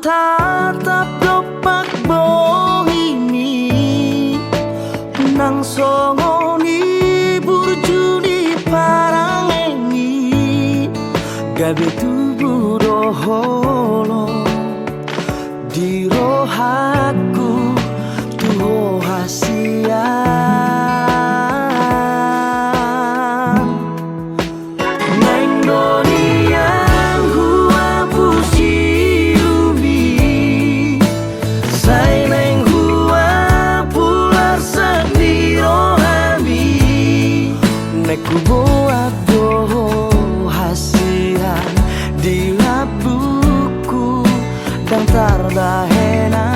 tatap dopak bohimi nang songoni burjuni parangengi gabe tubuh doholo di rohaku tuho hasian neng donian hua pusiumi say neng hua pular sendiro hami neku buat doho hasian di labuku dan tardahena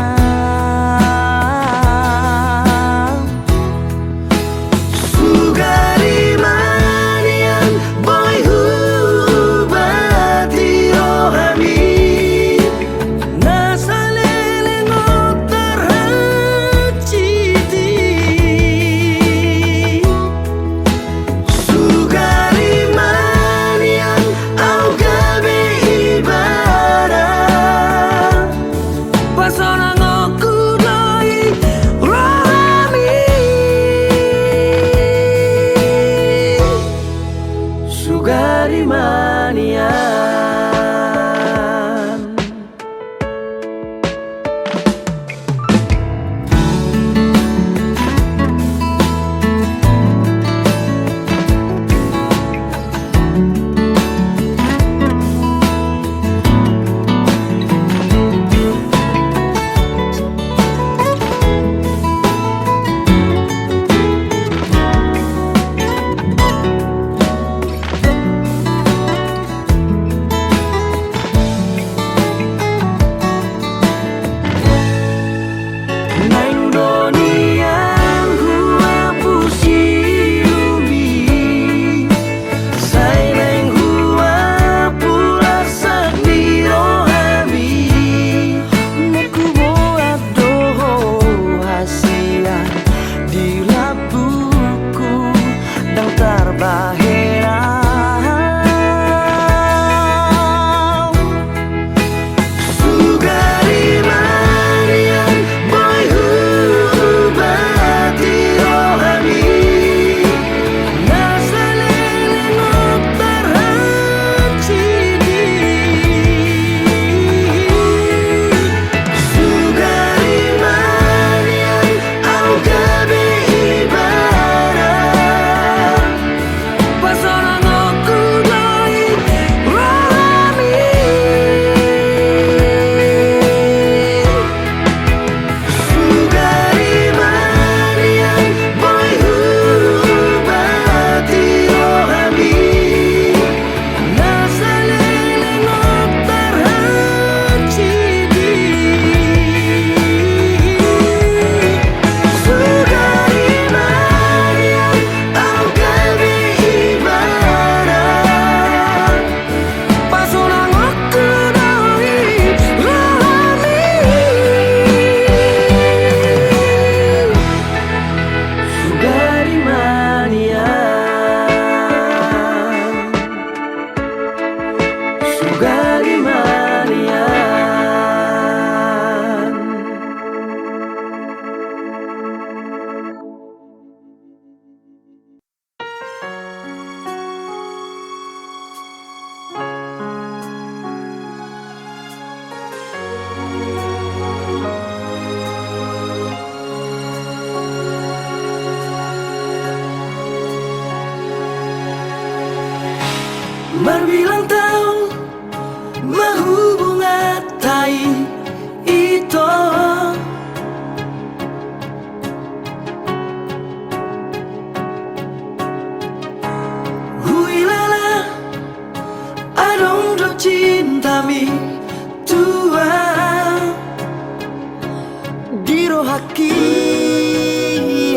sugari manian boy hubati rohami nasalele ngotar haciti sugari manian au gabe ibadah pasona ngoku doi rohami sugari manian neng donian hua pusiumi say neng hua pular sendiro hami neku buat doho hasian di labuku dan tarbahera sugari manian boy hubati rohami nasalele ngotar hacidi sugari manian au gabe ibadah pasona ngoku doi rohami sugari manian boy hubati rohami nasalele ngotar hacidi sugari manian au gabe ibadah pasona ngoku doi rohami sugari manian sugari manian berbilang tahun mahubungan tai itu huilala adong do cintami tua diro haki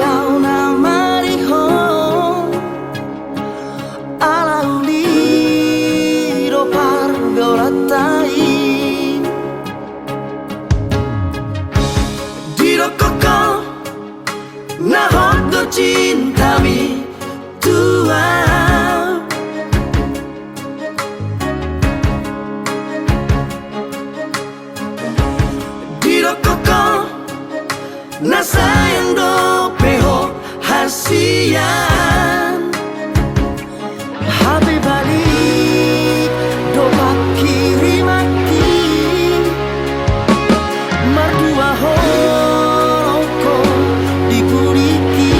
au namariho alauli ro pargoratai diro koko nahot do cintami tua na sayang do peho hasian Happy balik do kirim aki Mardua horoko diguriki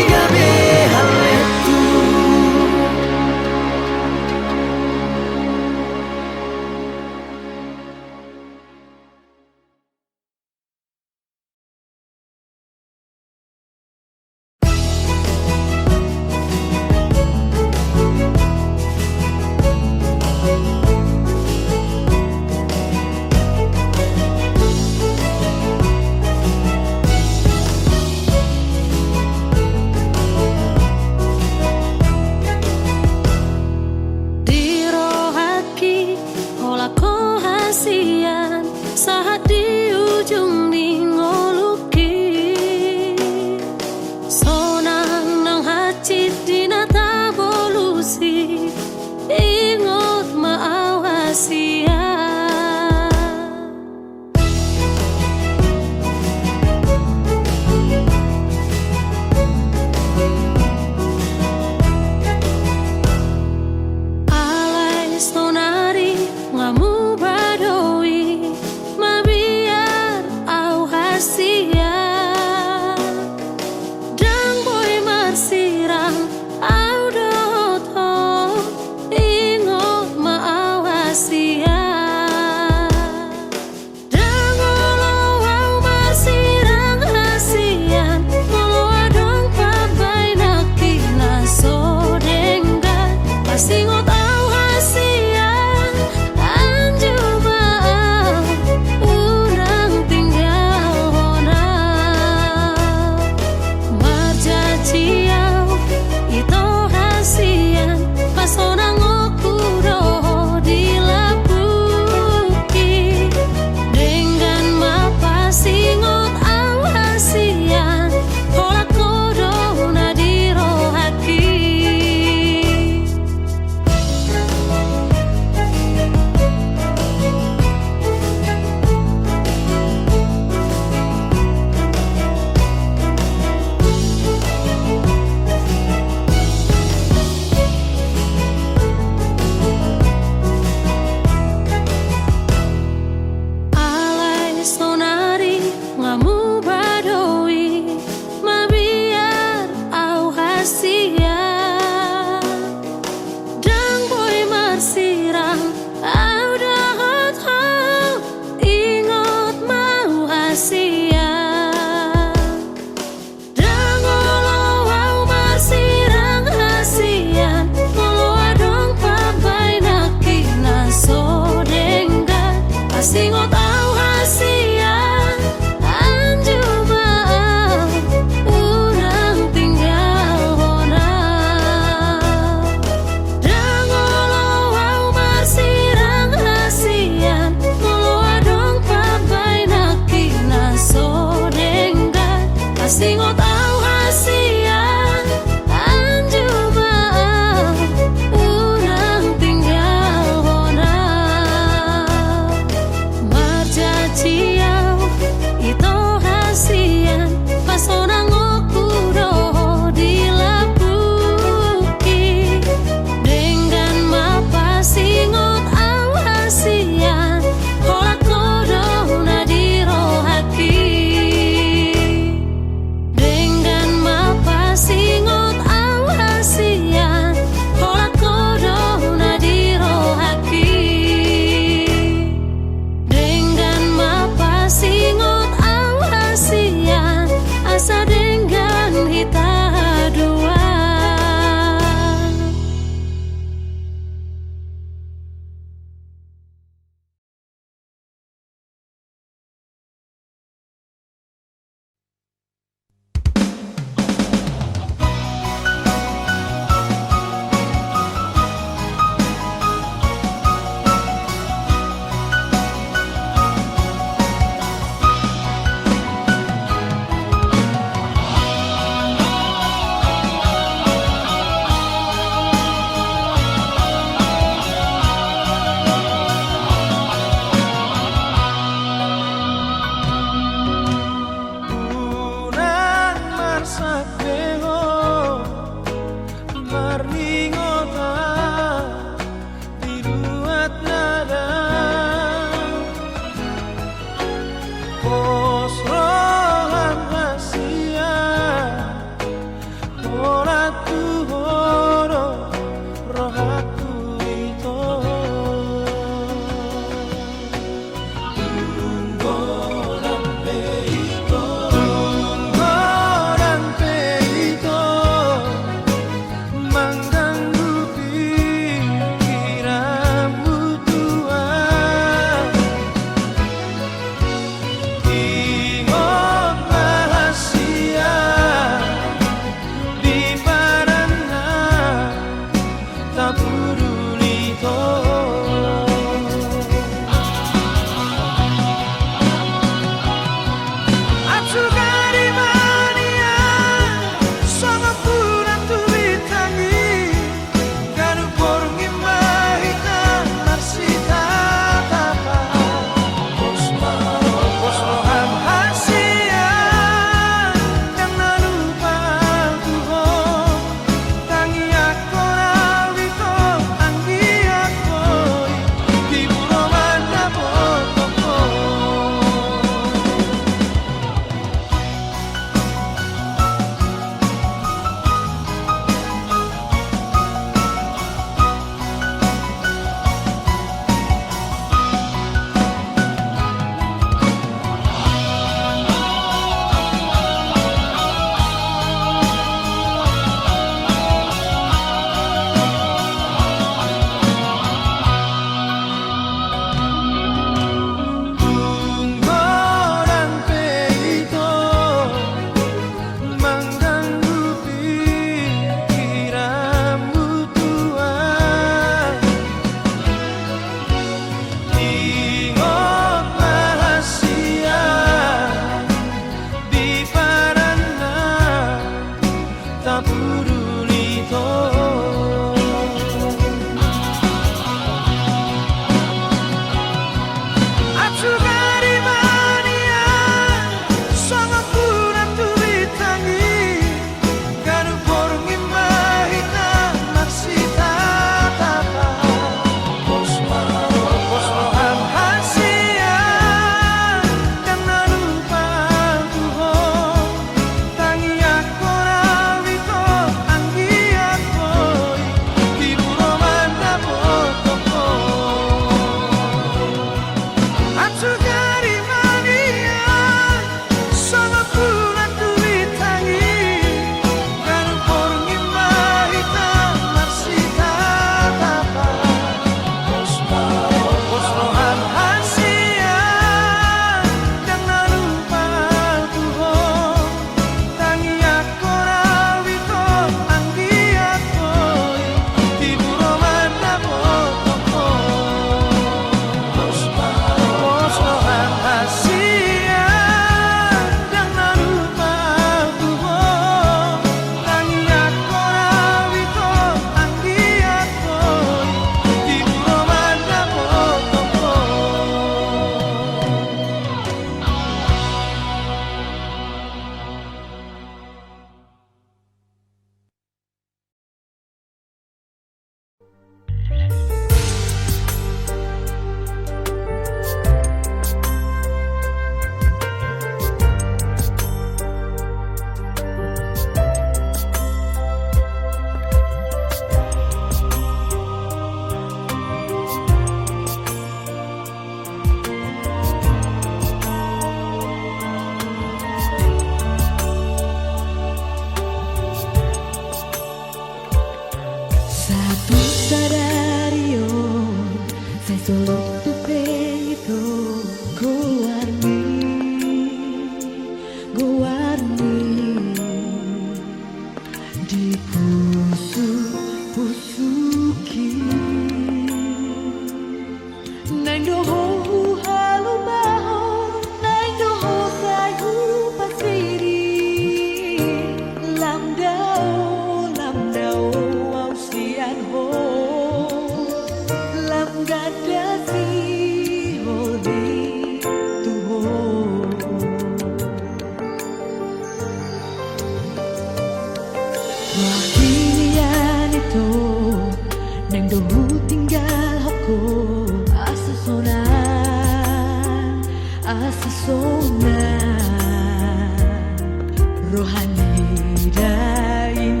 Rohani dain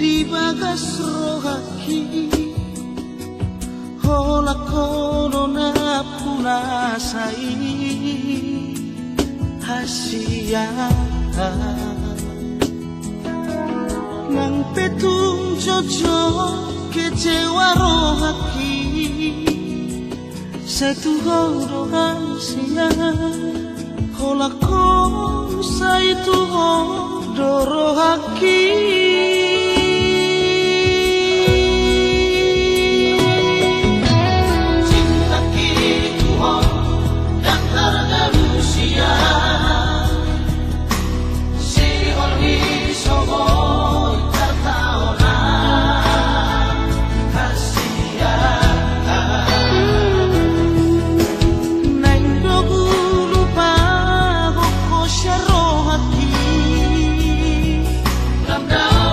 di bagas rohaki hola kono na punasai hasia nang petung jojo kecewa rohaki satu horo hasia hola kono saitu horo rohaki Now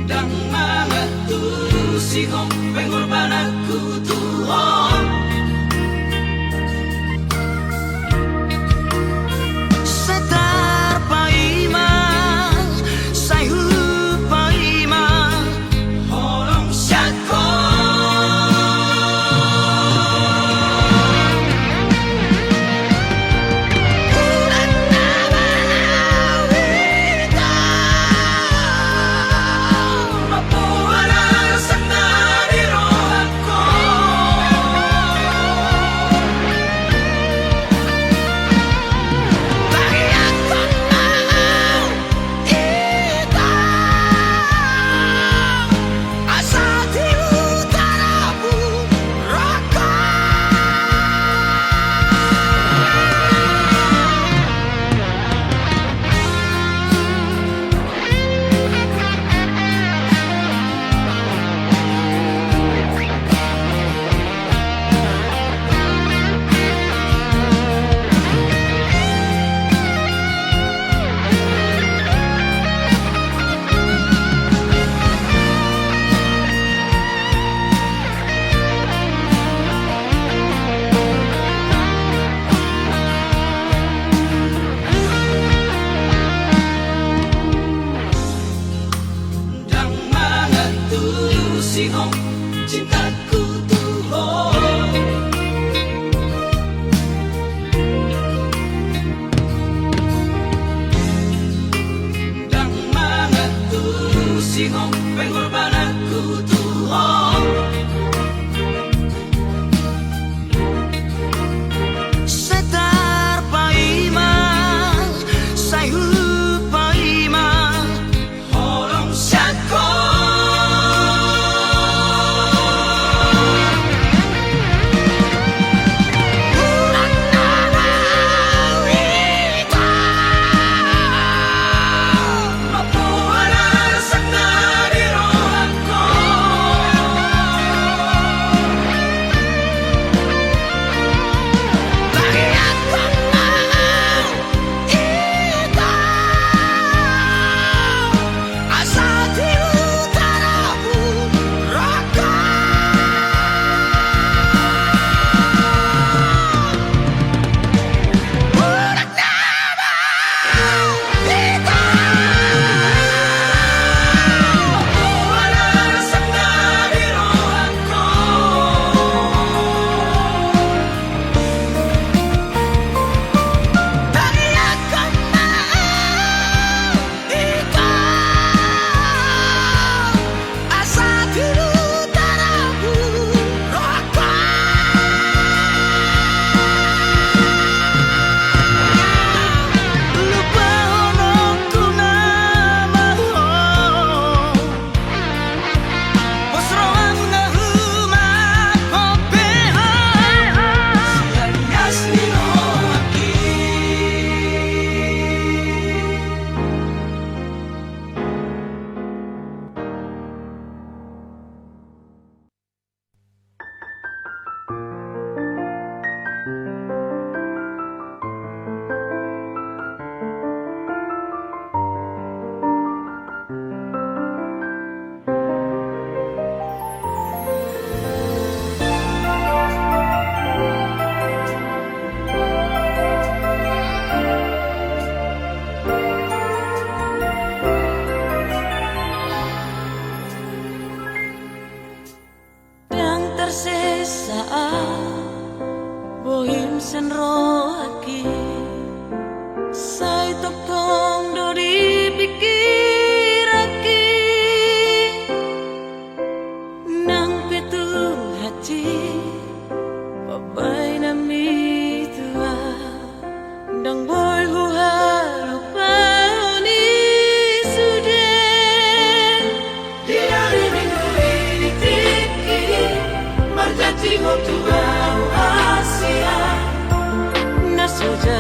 Dang mga tulog sihong pengorbananku Tuhan. Setar paima sayu paima holong syako sihong cintaku Tuhan. Dan mengatu sihong pengorbananku Tuhan. Setar paima sayu paima holong syako bohim senro aki sai tok tong do dipikir aki nang petu hati papai nami tua dang boy hu harupa ni sudah diari minggu ini tiki marjati ho tua Asia na sudah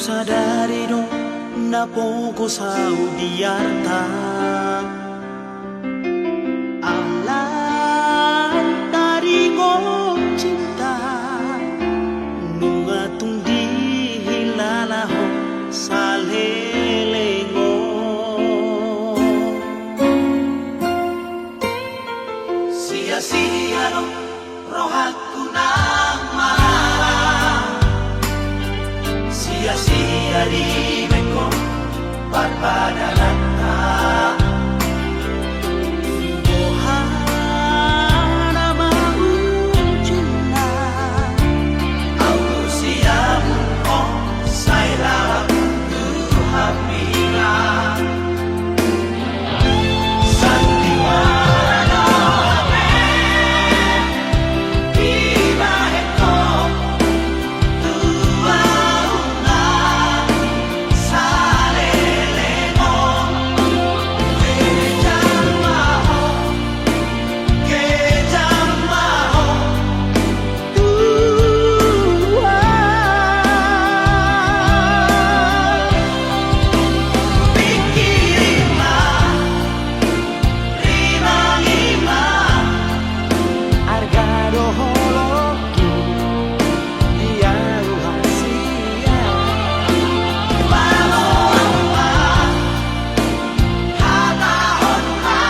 sadari dong napogo sa udiarta alam dari ko cinta nung atong di hilala ho sa lelengo sia-sia dong rohatku nang maharap sia-sia di meko barbadalan Bohana maujud na Aku siap oh saya Tuhamina Sandiwara doame Tiba eko Tua una Saleleno Kejamaho Tua Pikirima Rima-rima Argado holoki Dia ruhasia Paloa Hatahonha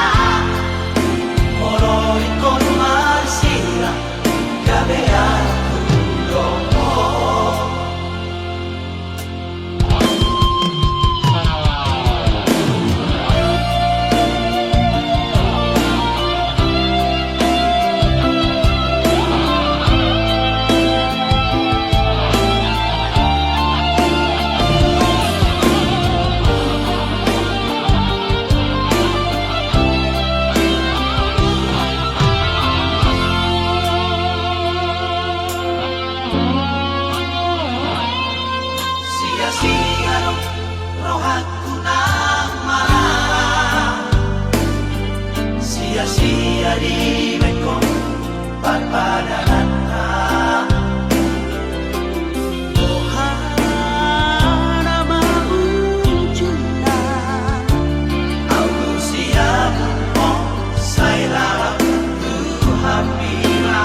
Olori con masira Gabear tulomo Sia-sia dong rohatku nang maharap sia-sia di meko barbadalan Bohana maujud na Aku siap oh saya Tuhamina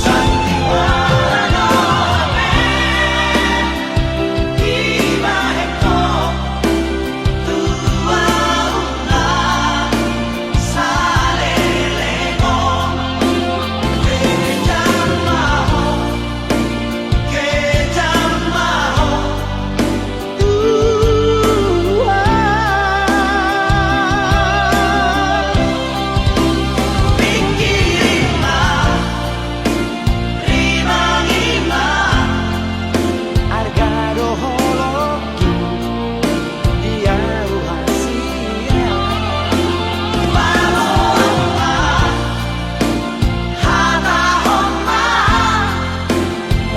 Sandiwara doame Tiba eko Tua una Saleleno Kejamaho Kejamaho Tua Pikirima Rima-rima Argado holoki Dia ruhasia Paloa Hatahonha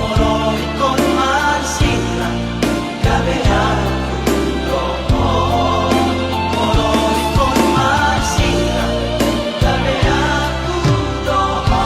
Olori con masira Gabear tulomo Olori con masira Gabear tulomo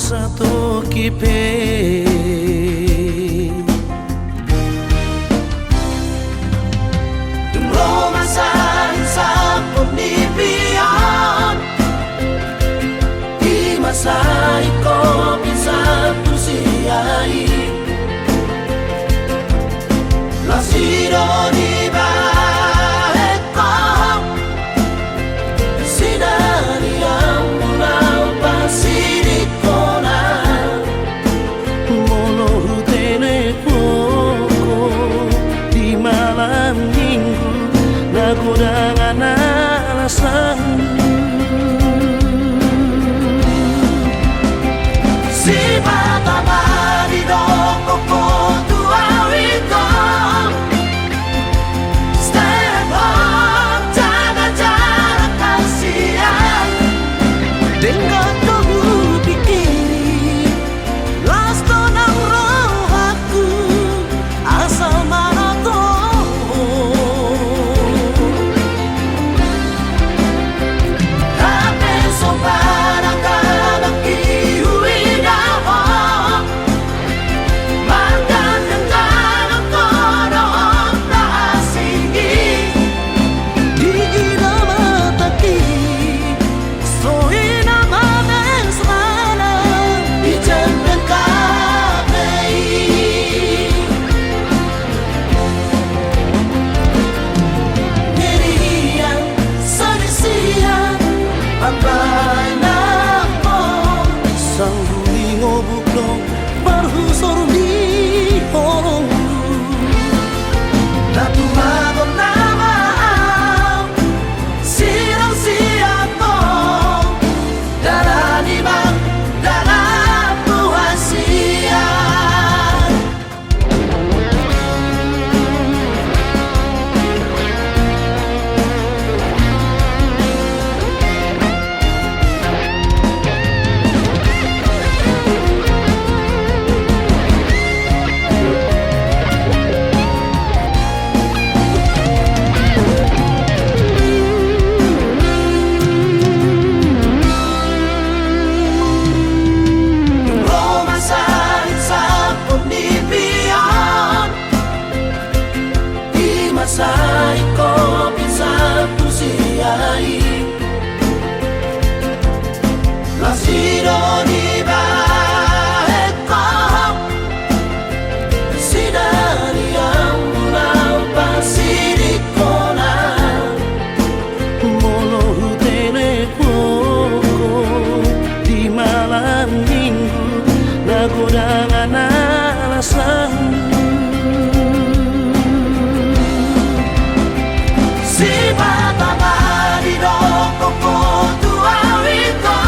satu kipe Roma Lasiro di bahetko Sinari yang mulai pasidikona Molo telepoko di malam minggu Nakudangan alasan Si mata mari doko kotu awiko Step up, jaga jarak kasihan Dengan kamu pikir Last nang roh aku Asal mana tahu Tapi sopan agak Masai ko bisa tusiai Lasiro di bahetko Sinari yang mulai pasidikona Molo telepoko di malam minggu Nakudangan alasan Si mata mari doko kotu awiko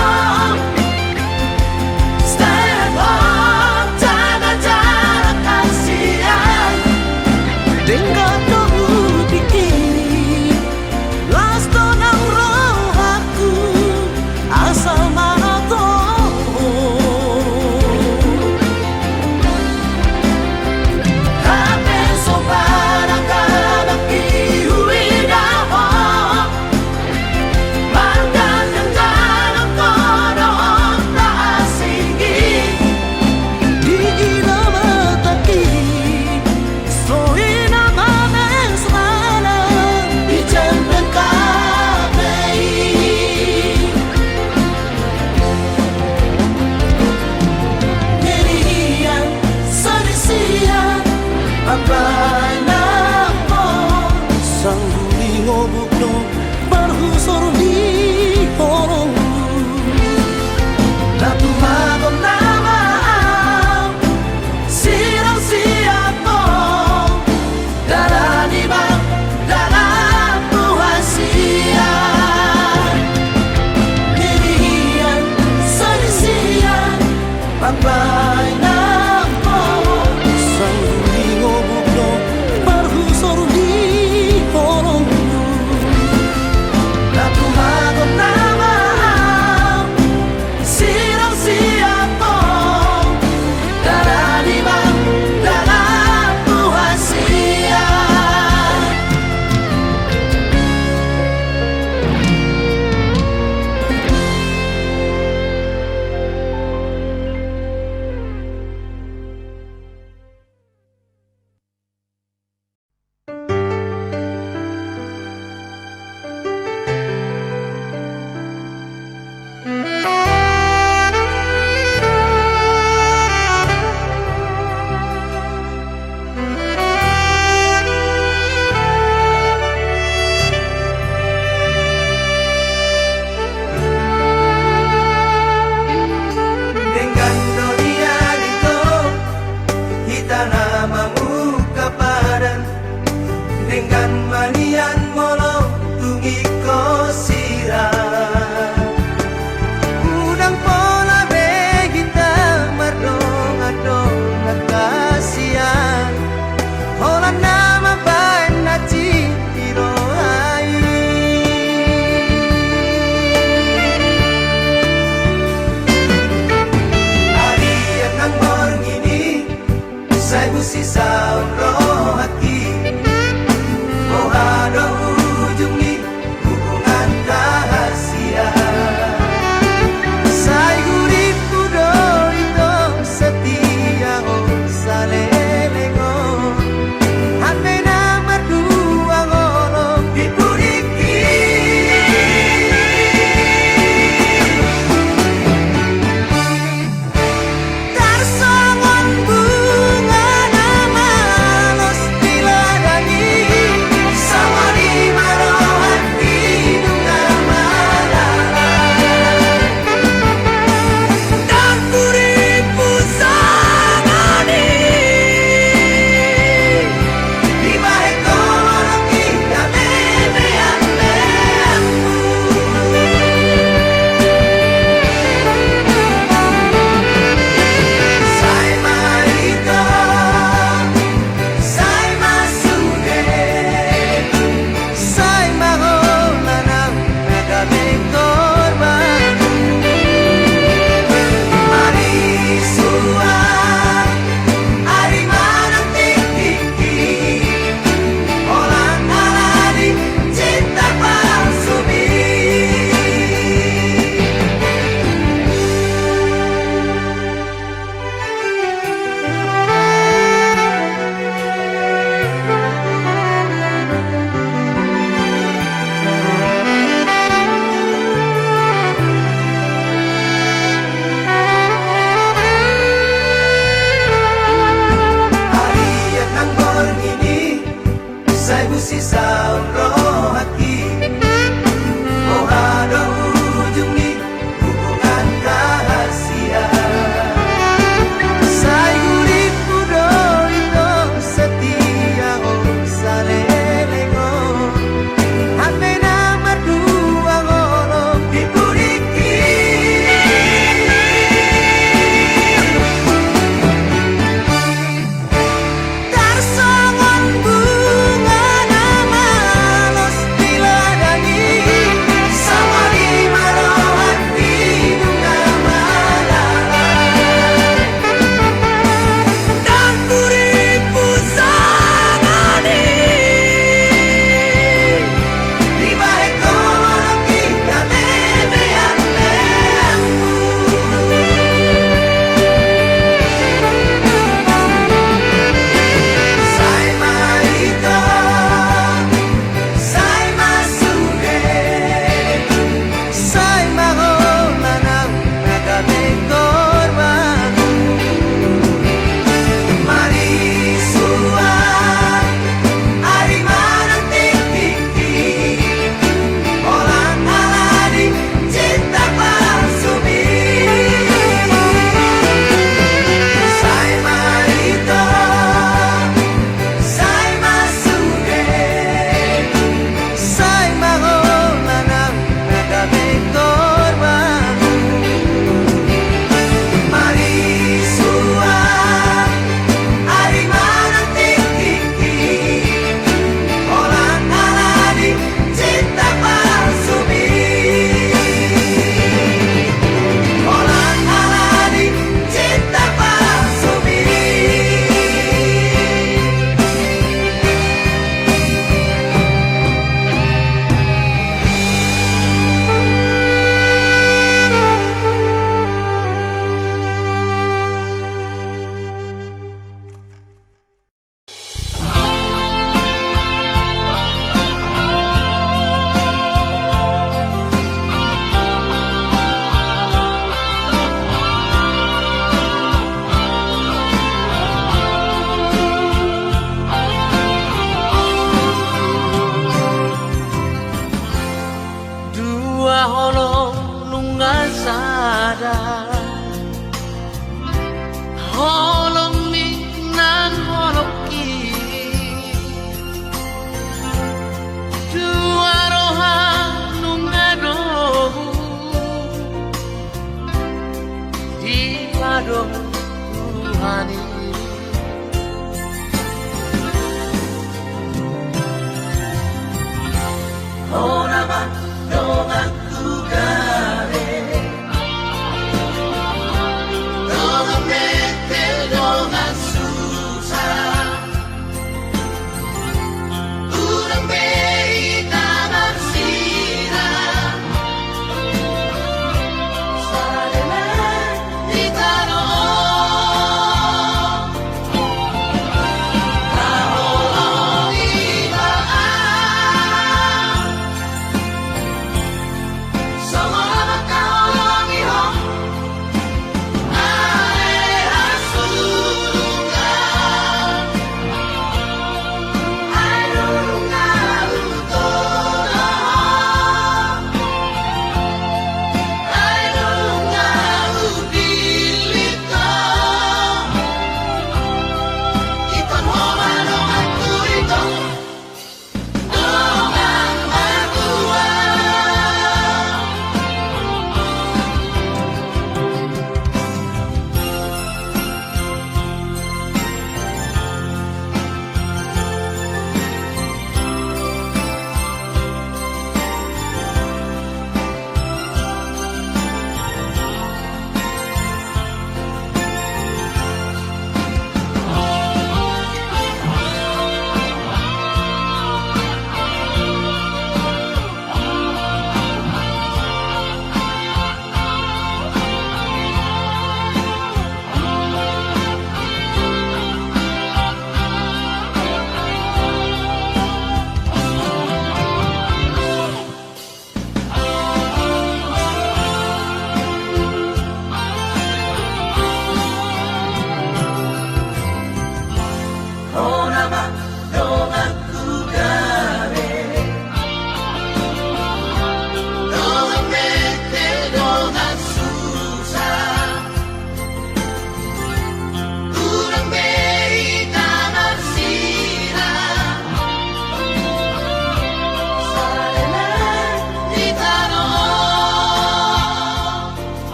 Step up, jaga jarak kasihan Dengan kamu pikir Last nang roh aku Asal mana tahu Tapi sopan agak kan manian molo tungi ko sirah udang pola begita mardong adong nakasian holan nama bae na citiro ai ari nang morngini sai busi sauro hati ada ujung di hubungan rahasia Sai guripu do itu setia oh salelengo Hame nama dua ngolong dipuriki Tarsongon bunga nama los diladani Sai busi sauro hati Oh ada ujung di hubungan rahasia Sai guripu do itu setia oh salelengo Hame nama dua ngolong dipuriki Tarsongon bunga nama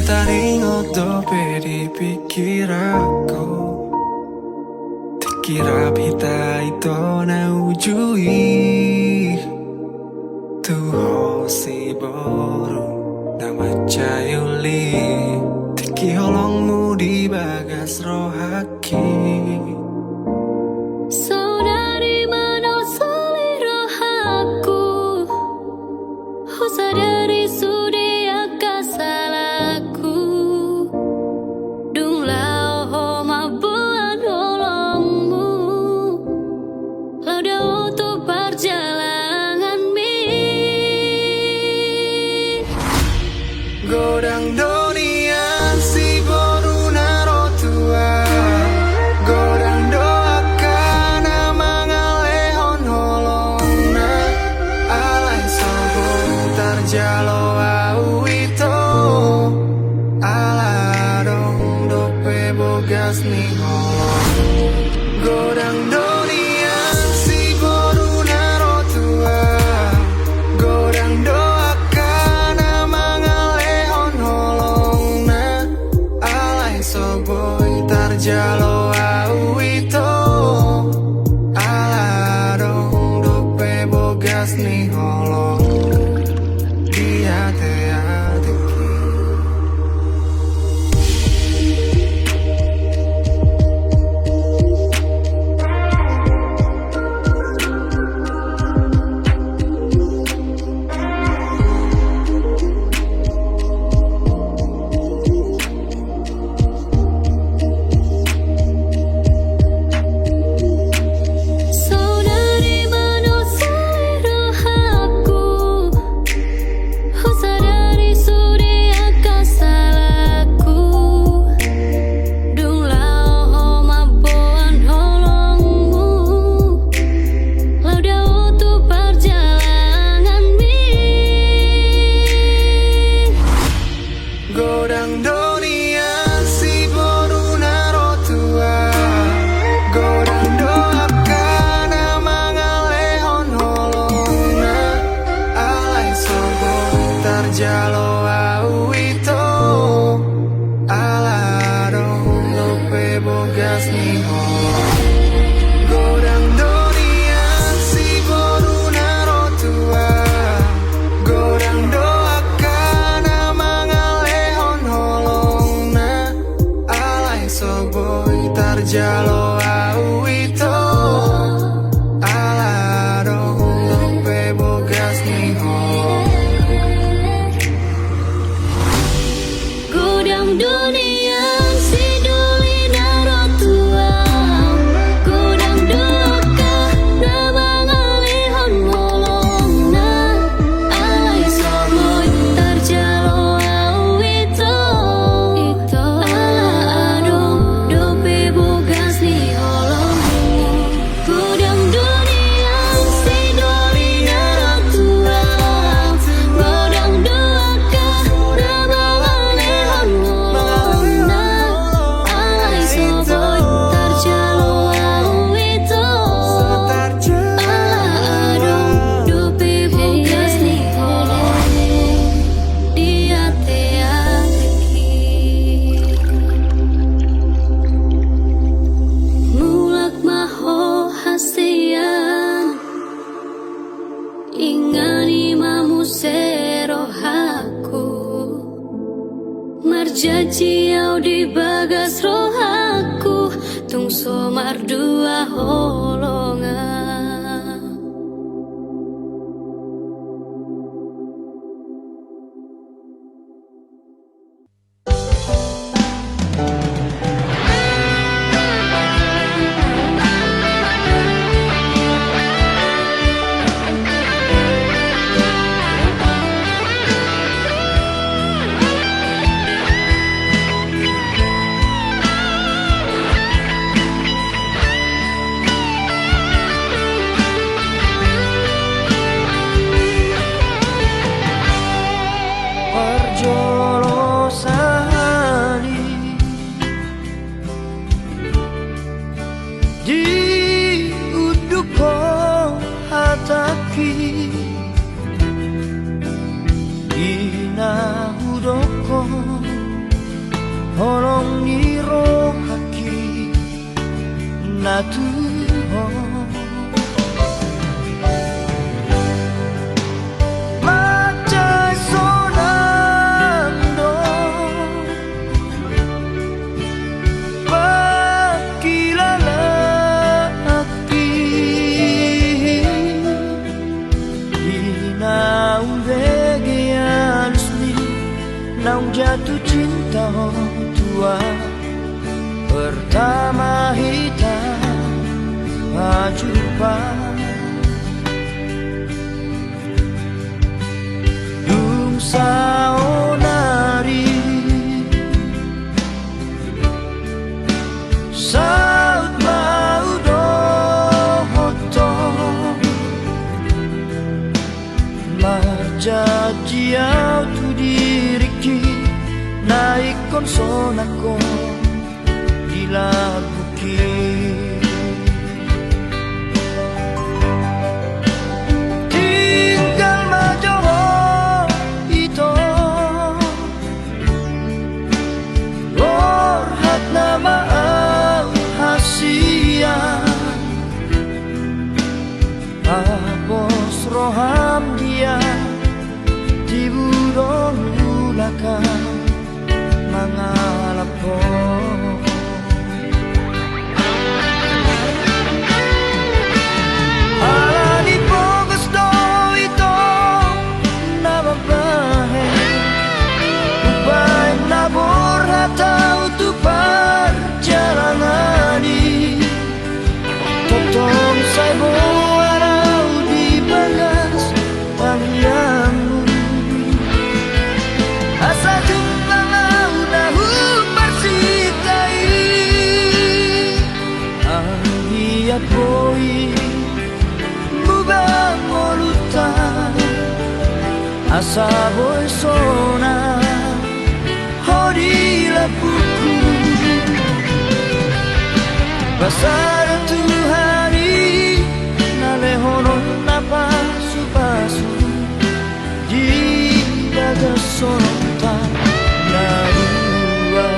taringo dope di pikiranku. Dikira pita ito na ujui. Tuho si boru nama cayuli. Tiki holongmu di bagas rohaki. Saudari mana selera aku, sadari sudah kasalaku. Dung lao ho mabuan holongmu, lauda untuk perjalanan mi. Godang donian si boru naro tua. Godang doakan mangalehon holongna. Alai sobo tarjalo au ito. Aladong dope bogas ni holong. Godang donian si boru naro tua. Godang doakan mangalehon holongna. Alai soboy tarjalo au ito. Aladong dope bogas ni holong. Dia te atiki. Saudari mana selera aku, sadari sudah kasalaku. Dung lao ho mabuan holongmu, lauda untuk perjalanan mi. Godang donian si boru naro tua. Godang doakan mangalehon holongna. Alai sobo tarjalo au ito. Aladong dope bogas ni holong. Godang donian si boru naro tua. Godang doakan mangalehon holongna. Alai soboy tarjalo au ito. Aladong dope bogas ni holong. Godang dunia si duli naro tua. Godang doaka nama ngalihon holongna. Alai soboy tarjalo au ito. Ala adong dope bogas ni holong. Godang dunia si duli naro tua. Godang doaka nama ngalihon holongna. Alai soboy tarjalo au ito. Ala adong dope bogas ni holong. Dia te ateki. Mulak maho hasian, ingani mamu serohaku. Marjaji au di bagas rohaku, tung somar dua holongan. Tuhan. Macai sonando pakilala api inaung vegianus ni naung jatuh cinta tua pertama kita jumpa dung saonari saut mau dohoto majajiau tu diriki naik konsonako bukit tinggal majoho itu orhat nama hasia apos roham dia di burung ulakan mangalapon. Tahu tu perjalanan ini totong saya warau di bagas tangianmu asa jumlah nahu persitai anggiat boi mubang molutan asa boi sona hori lapuku pasar tu hari nalehonon napa supasu di daga sonota narua.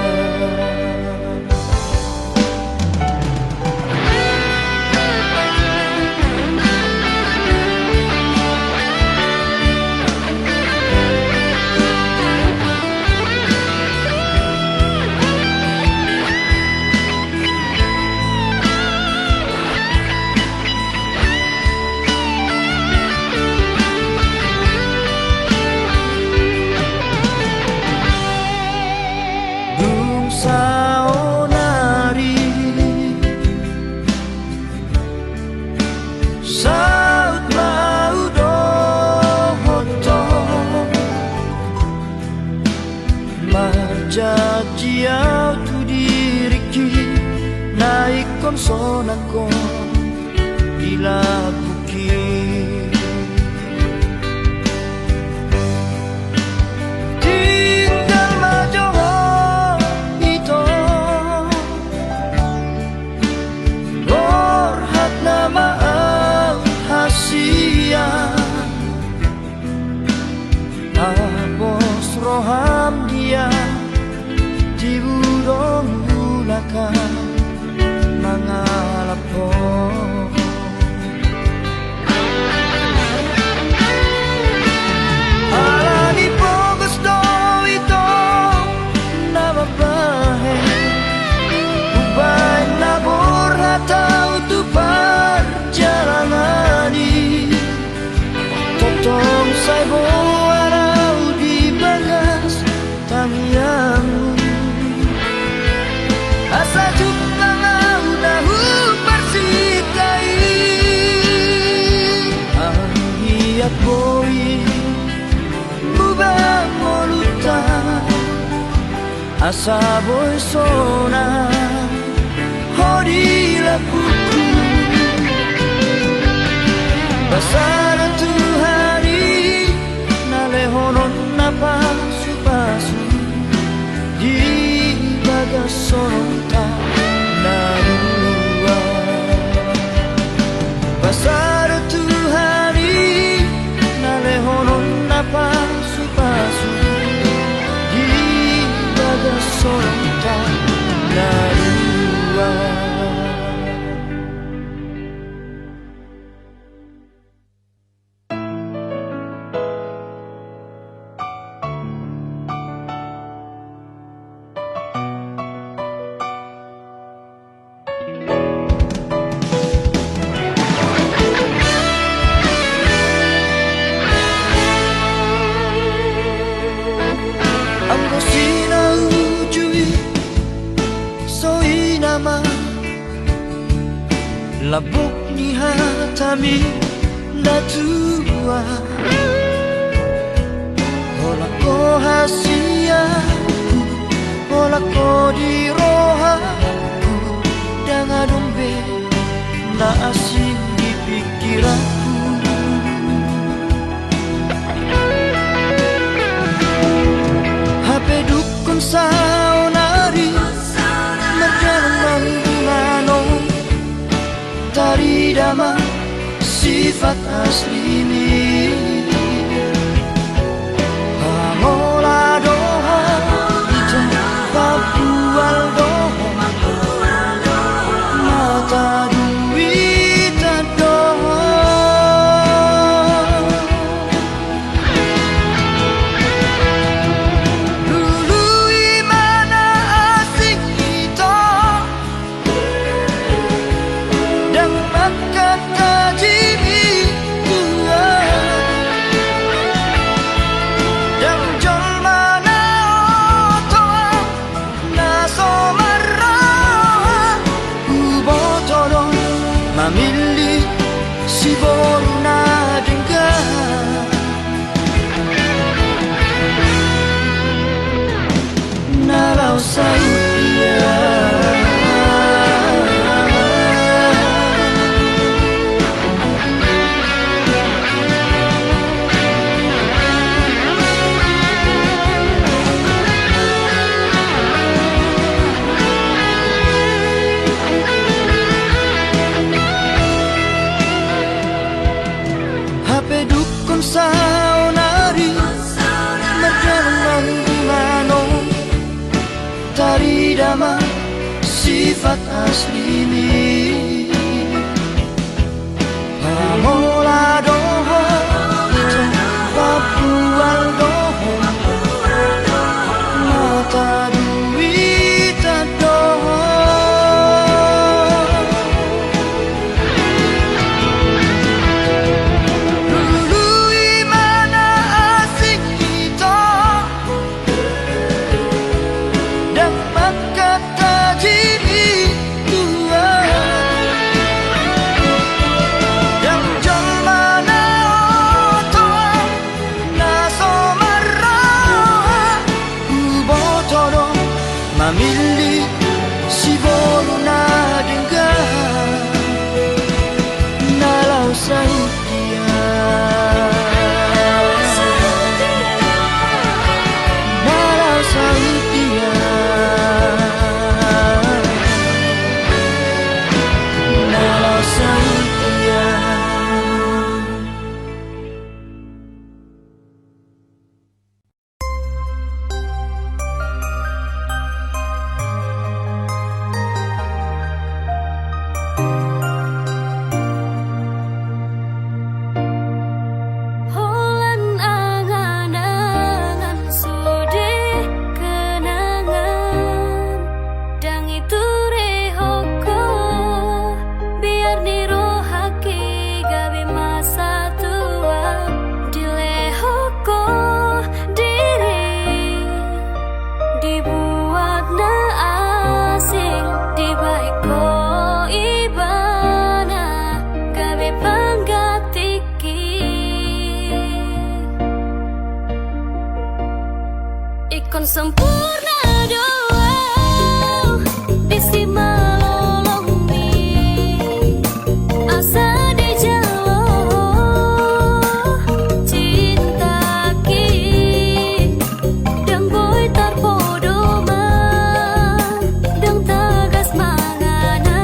Jajiau tu diriki naik konsonako bila bukit tinggal majoho itu orhat nama hasia apos roham dia di burung ulakan mangalapon. Alani fokus do itu nama bahe ubay nabur hatau tu perjalanan ini totong saya warau di bagas tangianmu asa jumlah nahu persitai anggiat boi mubang molutan asa boi sona hori lapuku pasar tu hari nalehonon napa supasu di bagas sonota narua pasar tu hari nalehonon napa supasu di bagas sonota narua. labok ni hatami natua Ola ko hasiaku Ola ko di rohaku Danga dombe na asing di pikiranku HP dukun saunari Merjalan gimana Tari dama sifat asli ini Pamola doha Ija papual doha Mata duit doha Dulu imana asik kita Dan makan tajimi tua Dan jol mana otoa Naso marah Ubotodon Mamili si boruna dengar Nalau saya HP dukun saunari Merjalan gimana Tari dama sifat asli ini Pamola doha Ija papual doha Mata duit doha Dulu imana asik kita Dan makan tajimi tua Dan jol mana otoa Naso marah Ubotodo Mamili si boruna dengar Nalau sautia Nalau sautia Nalau sautia Holan angan-angan sude kenangan Dang itu rehoko Biar dirohaki gawe masa tua Dilehoko diri Dibuat na asing Dibaiko ibana Gawe panggatiki Ikon sempurna doa Disi malolongi Asa dijalo Cinta ki Dang boy tarpodoma Dang tagas mangana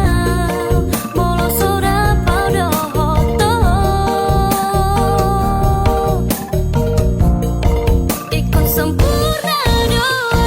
Molo sora paudohoto Ikon sempurna doa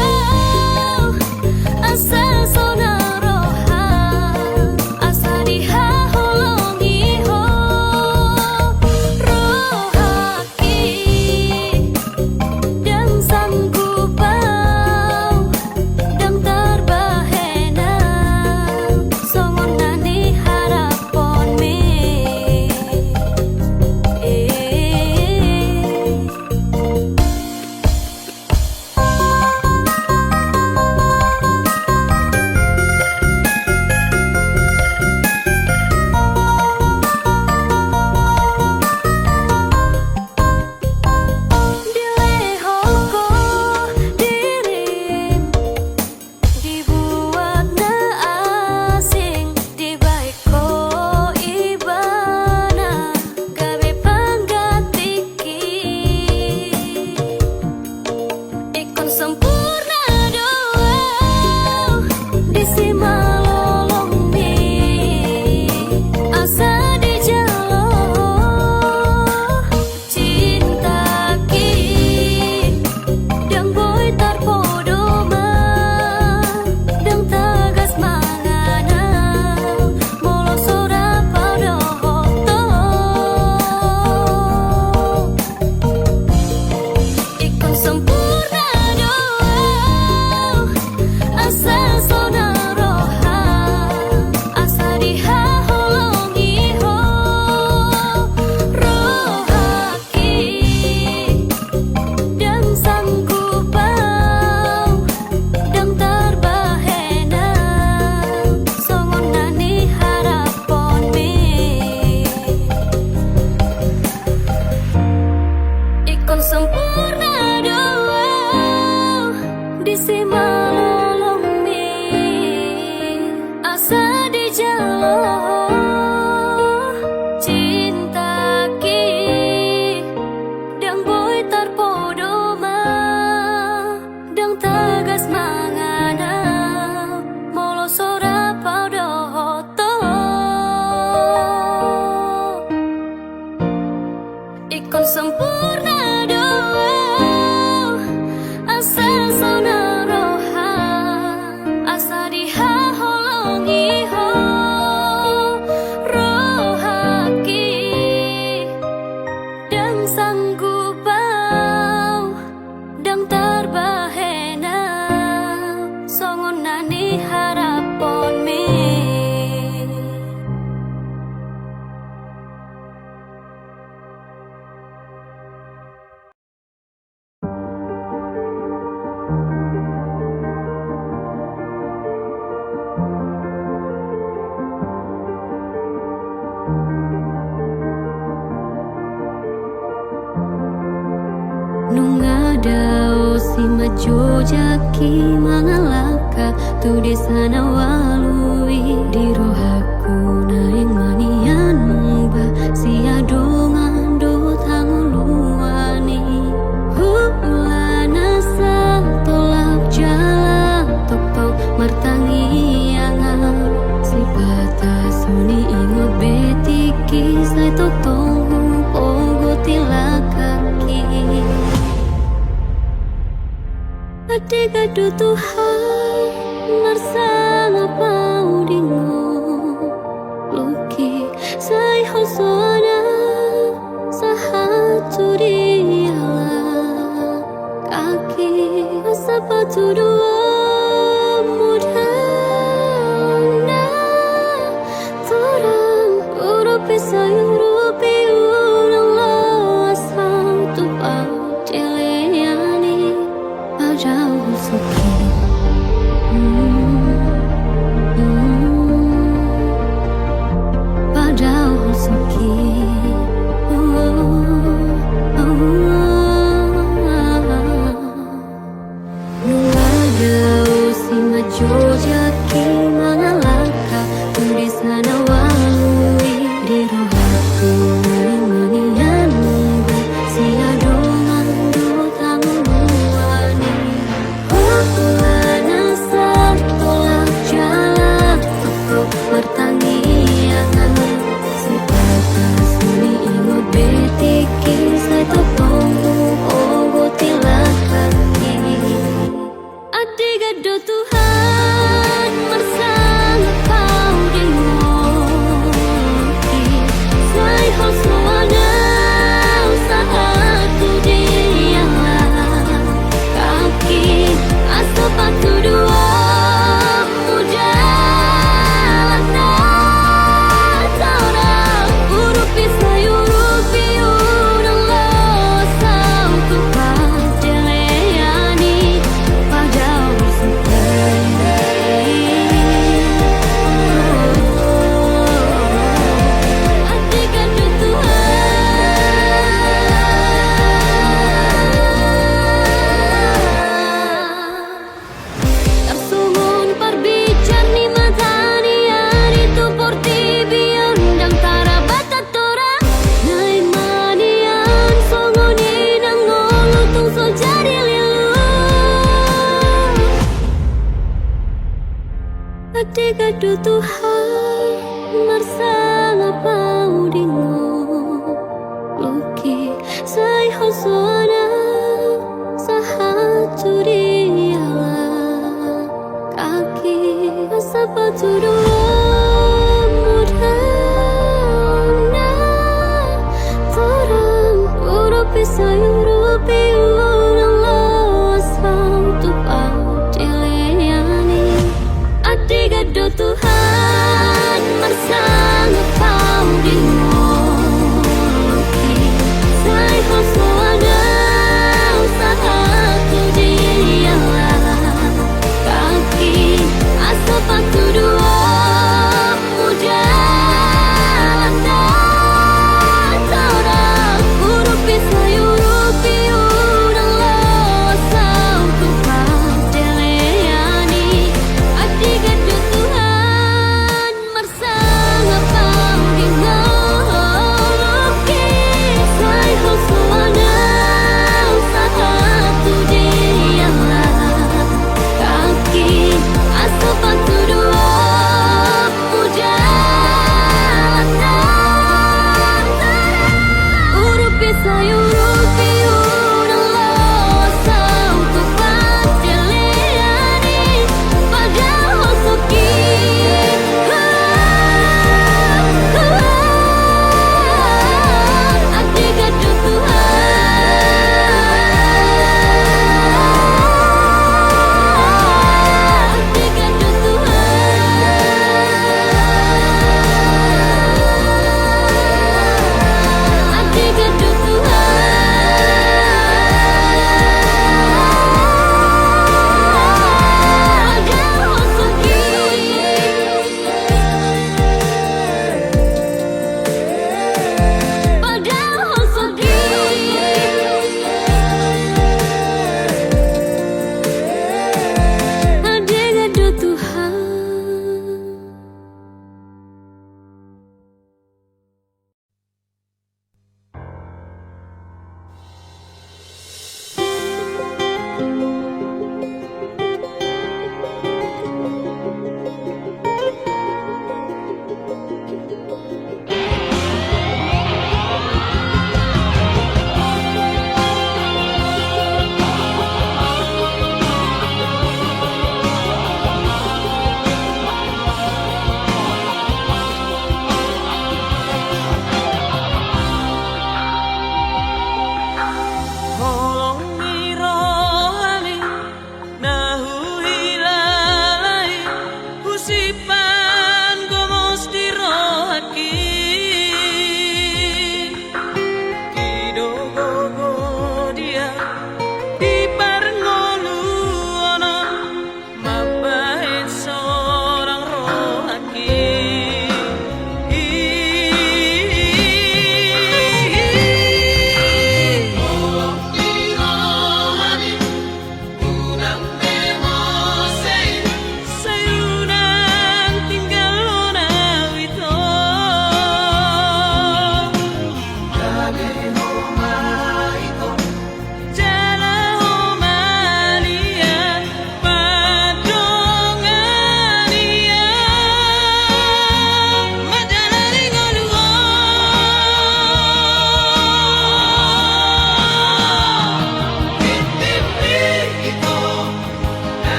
si majo jaki mangalaka tu desana walui di rohaku naing manian mungba si adongan do tanguluani hulana sa tolak jalan tok martangi angan si batas suni ingot betiki sai tok tonghu pogo tilakaki Adega do Tuhan marsala paudingo Luki sai hosoana sahatu diala Kaki asapatu dua mudana Torang urupi sayurupi ulang asal tupang Celeani Jauh suki Padahal suki Nulagau si majo jaki mangalaka Tulisana walui di rohaku Manian munggu si adongan do tanguluani Hulana sa tolak jalan Tok martangi angan si batas suni ingot betiki sai tok tonghu ogo tilakaki Adiga do Tuhan marsala paudingo Sai hosoana sahatu diala Kaki asapatu dua mudana Torang urupi sayurupi urang losau tupang Celeani padahal suki Adiga do Tuhan Tersumun perbicar ni matani hari tu porti biandang tara batatora Nai manian songoni nang ngolu tung so jari lilu Adiga do Tuhan marsala paudingo Luki sai hosoana sahatu diala Kaki asapatu dua mudana Torang urupi sayurupi ulang losau tupang Celeani Adiga do Tuhan marsala paudingo Luki sai hosoana sahatu diala Kaki asapatu dua mudana Torang urupi sayurupi urang losau tupang Celeani Adiga do Tuhan marsala paudingo Luki sai hosoana sahatu diala Kaki asapatu dua mudana Urupi sayurupi urang losau tupang Celeani padahal suki Adiga do Tuhan Adiga do Tuhan Adiga do Tuhan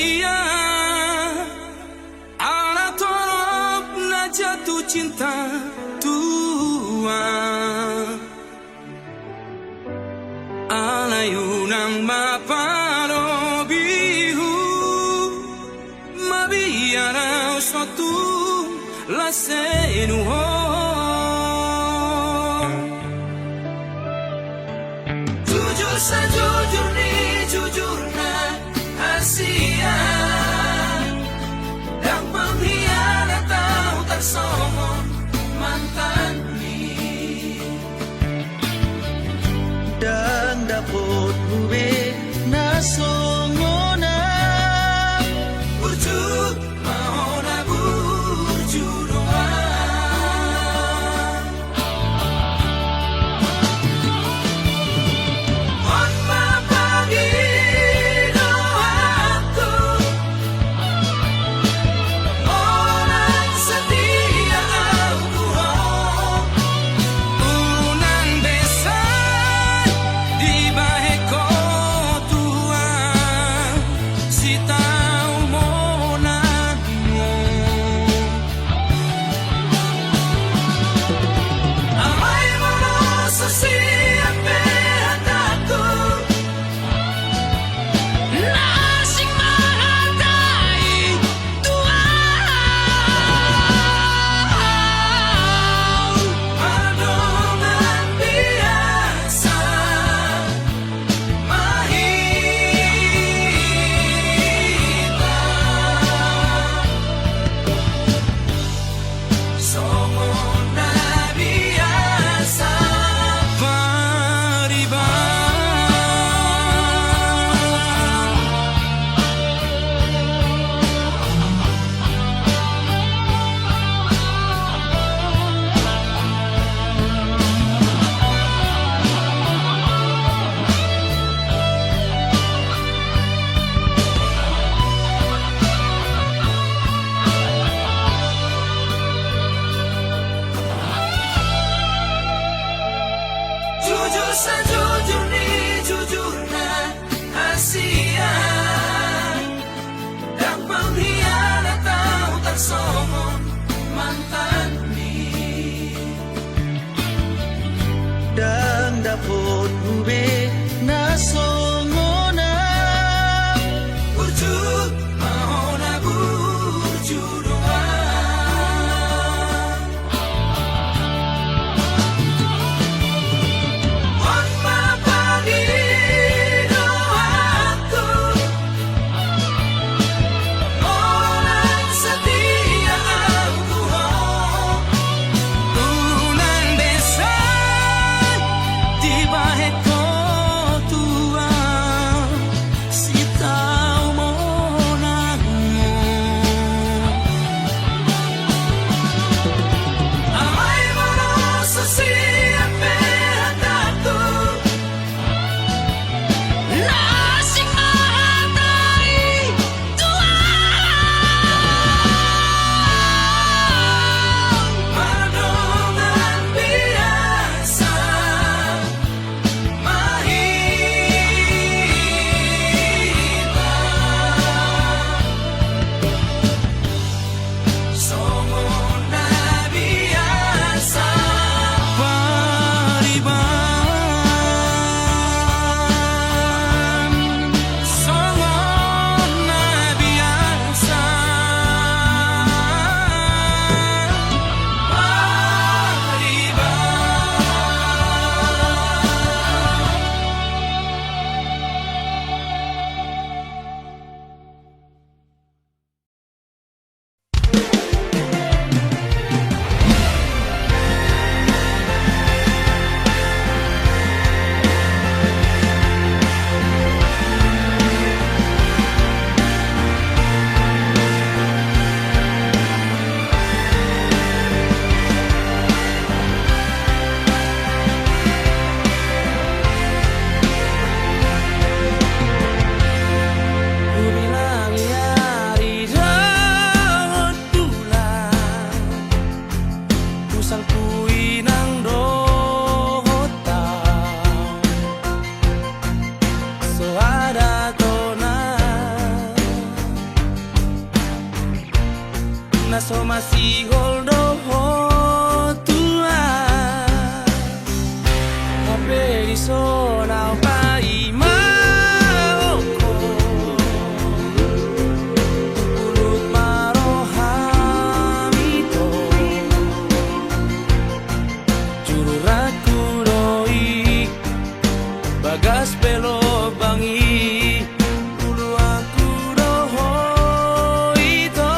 sia-sia. Anak top na jatuh cinta tua. Alayunang mapalobihu, mabiyara suatu lasenuho. Jujur sejujur ni jujur na Asia, yang pengkhianat tahu tak somong mantan ni. Dan dapat hube na songona Burju mau na burju doa. On mapagi doaku, orang setia aku unang besan di bahe ko tua, si tau mo na mo. Amay mo sa siyape hataku, nasing mahatay tua. Madungan biasa mahita, songo na biasa pariba. Jujur sejujur ni jujur na Asia, yang pengkhianat tahu tak somong mantan ni. dan dapat hube na songona Burju mau na burju doa. On mapagi doaku, orang setia aku unang besan di bahe ko tua, si tau mo na mo. Amay mo sa siyape hataku, nasing mahatay tua. Madungan biasa mahita, songo na biasa pariban, songo na biasa pariban. Ku bilang hari daun bulan, kusang kui nang dohota, so ada tona naso masih holdo tua Hape di sona pai maoko Ulut marohamito Juru raku doi Bagas pelo bangi Ulu aku doho ito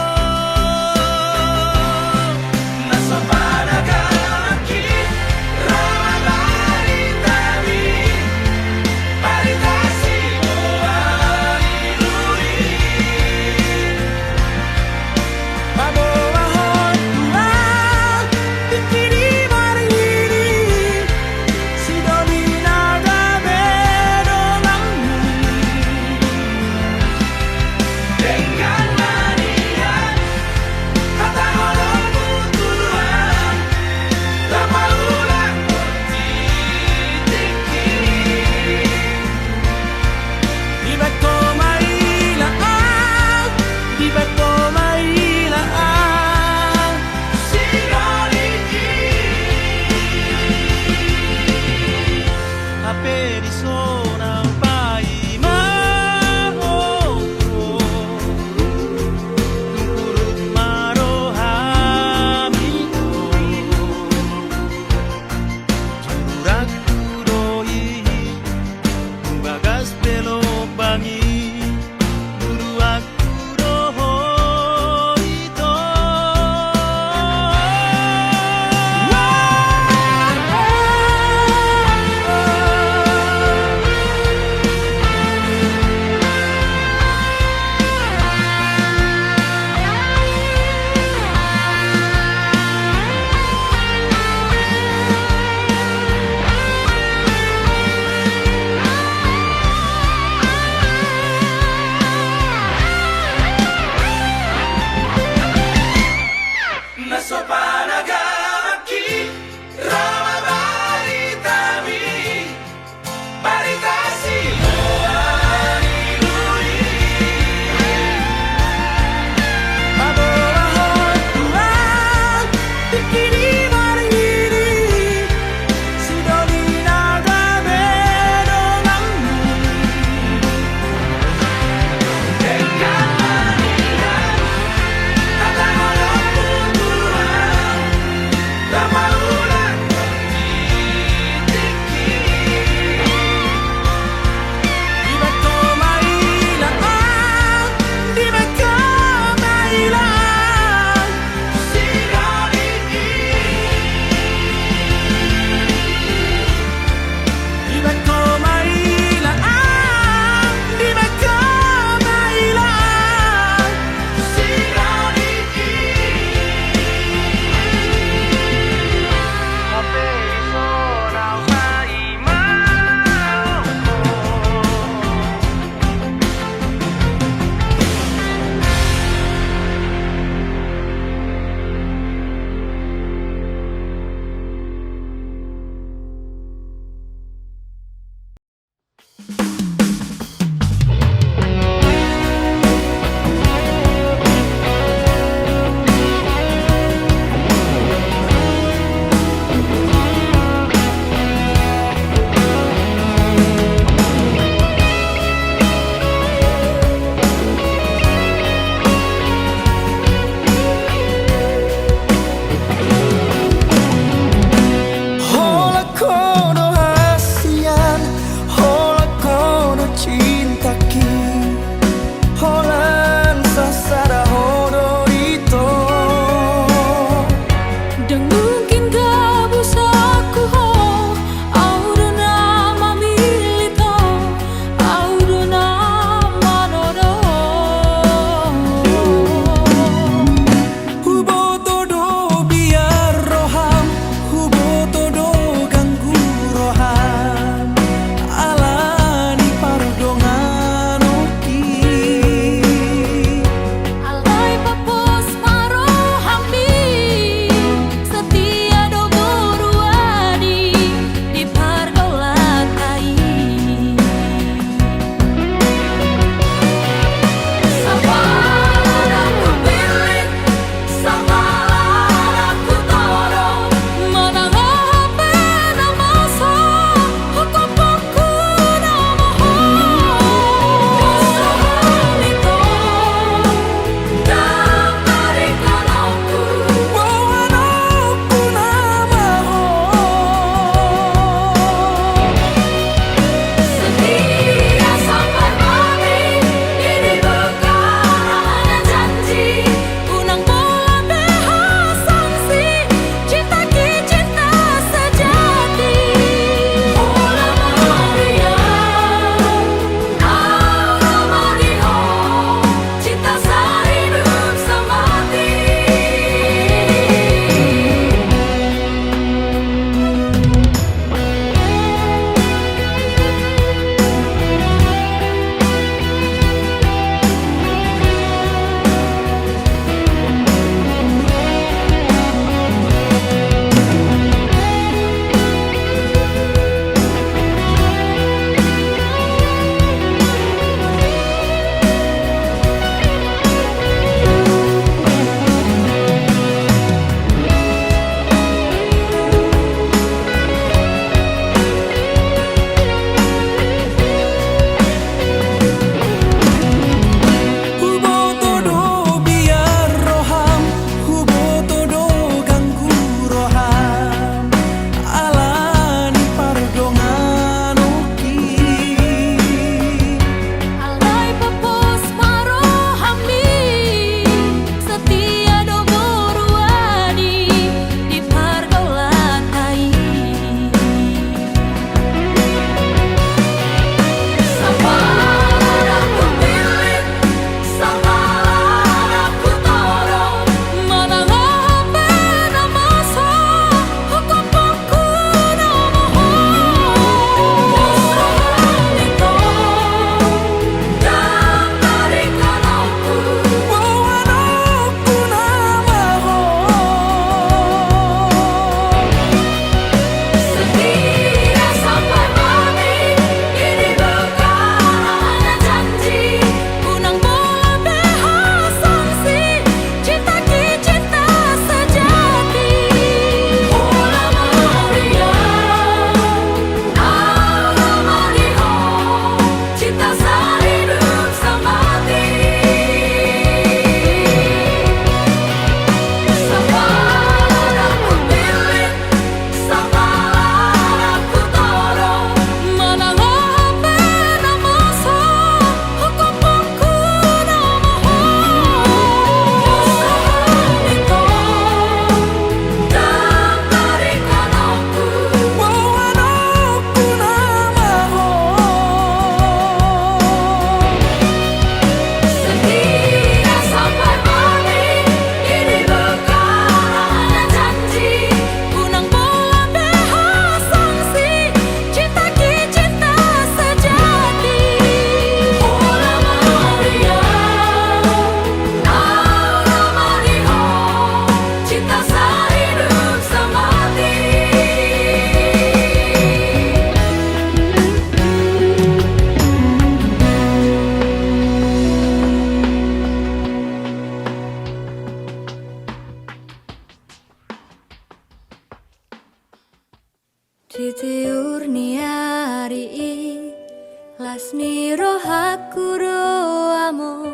amor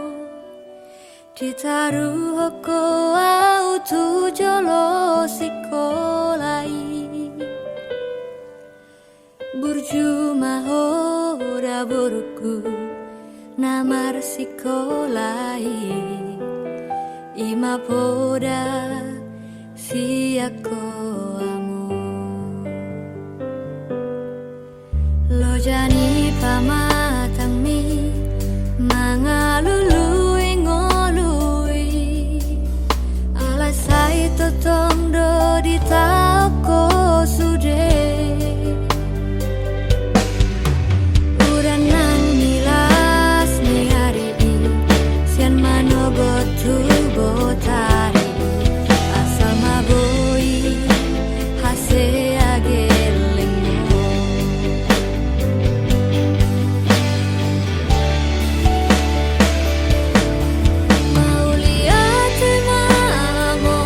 ditaruh ko au tu jolo sikolai burjuma hora burku namar sikolai ima poda siako amor lo jani pamatang mi mangalului ngolui alasai totong do di tako sude uranan milas ni hari ini sian manogo tu botari asal maboi hase agelengo mauliate mamo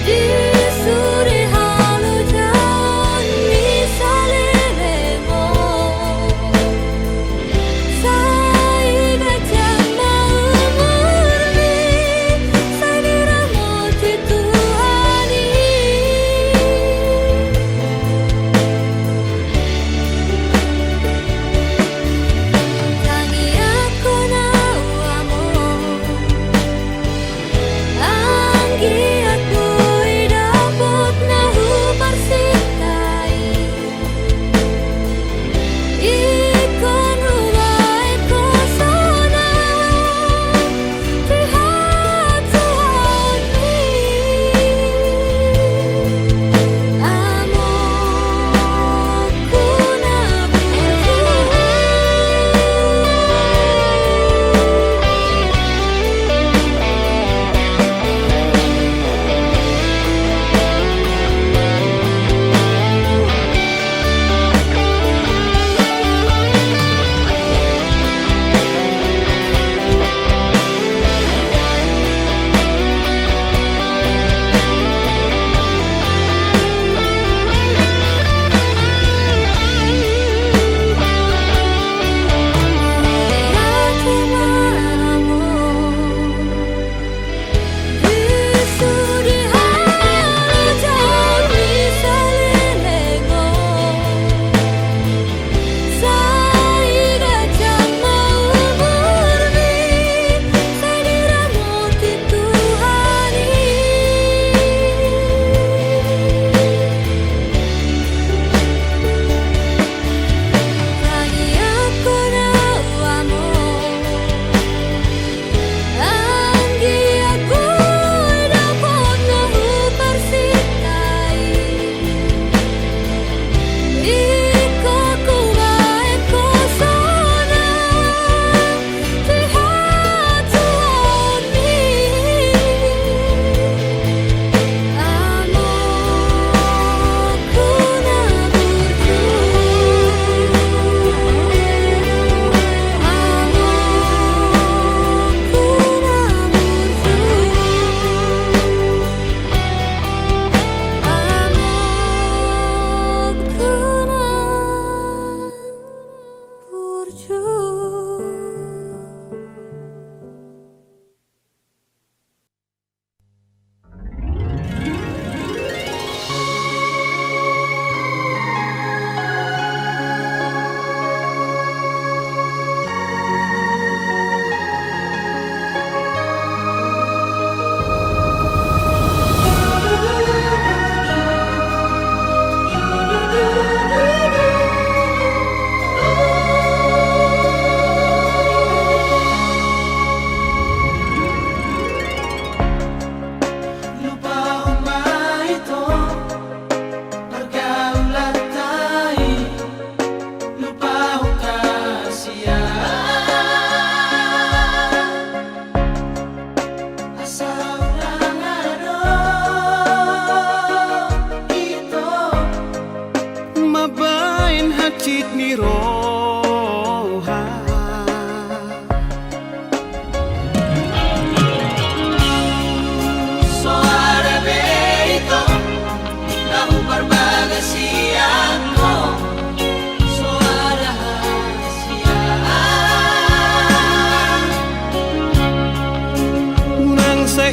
di suri halu jan misalelemo sai gajah maumurni sai diramoti Tuhani tangi aku nau amor anggi aku idapot nahu parsitai ikon rubai ko sana lihat Tuhani amorku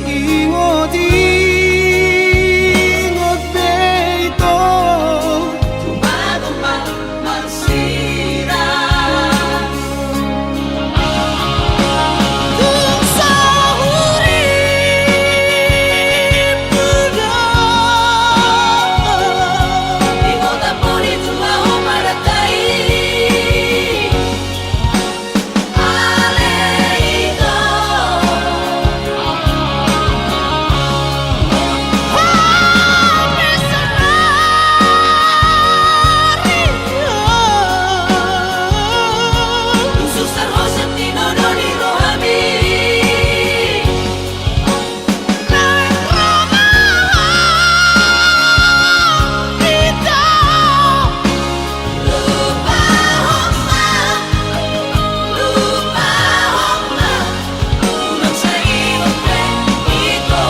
ingot beito Gumagumba magsira kung sa urip ko na Di mo tapunin sumaho para tayo Aleito Khusus terhosat di nono di rohami Lupa hokma Lupa hokma Kulang sa iyong ito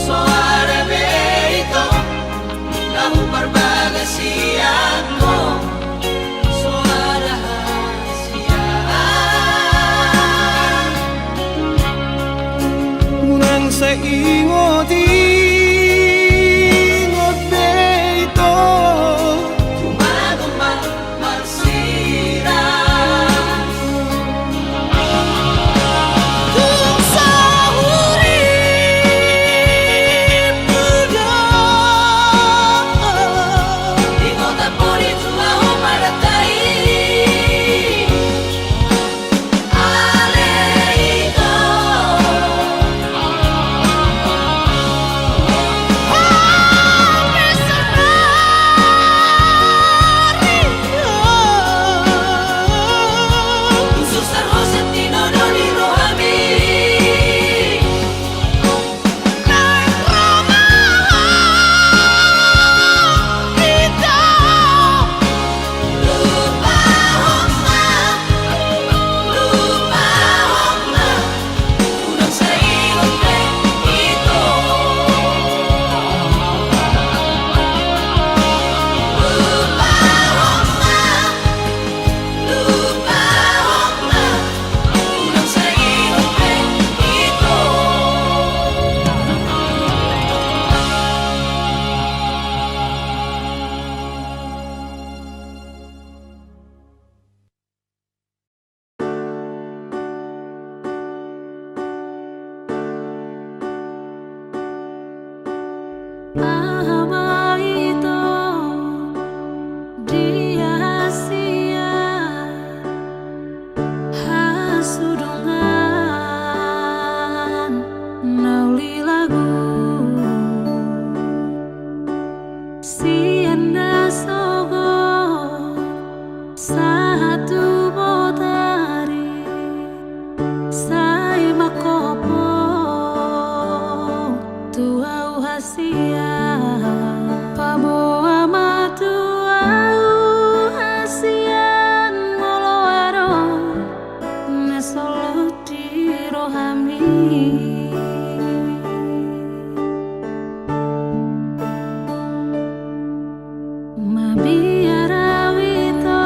Suara beito Lahu barbagasian mo Suara hasiyaan Unang sa ingot beito Gumagumba magsira kung sa urip ko na Di mo tapunin sumaho para tayo Aleito Khusus terhosat di nono di rohami Lupa hokma Lupa hokma Kulang sa iyong ito Lupa hokma Lupa hokma Kulang sa iyong ito Ahama itu dia sia hasudungan nauli lagu sianda sogo satu botari sai makopo tuau hasia pamoa matuau hasian moloaro nesolo di rohami mabiara wito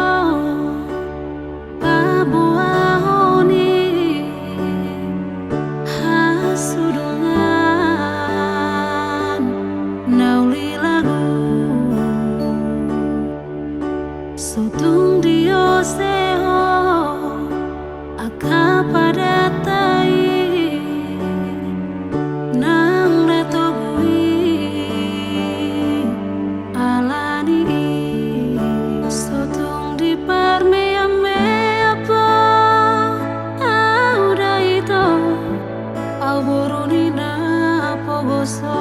pamoa honi hasudungan nauli lagu sotung dio seho aka pada tai nang reto bui alani sotung di parmea mea po auda ito au boroni na pogoso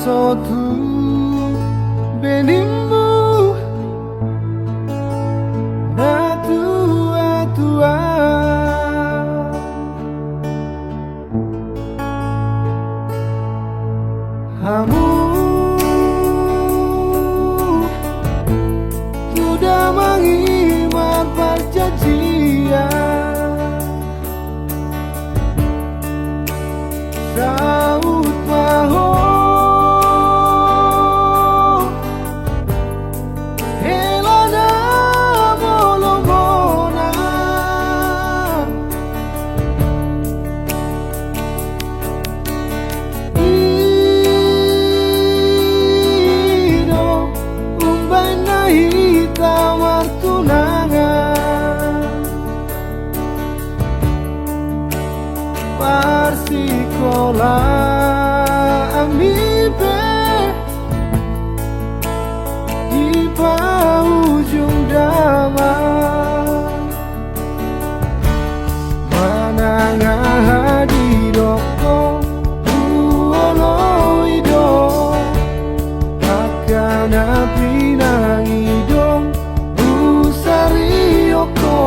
sotu benimu na tua-tua kamu sudah mengimat perjanjian Saud maho Helana molomona Ino umbai na hitam tunangan Parsikola amibe di ujung damai manangah di doko uoloido akan pinangidong usarioko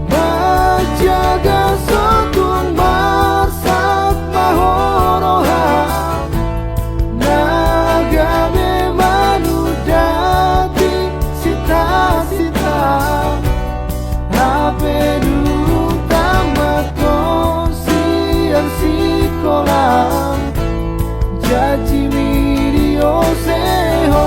majaga sotun marsat mahoroha nagame manudati sita-sita hape dulu tamato siang sikolang jaji video seho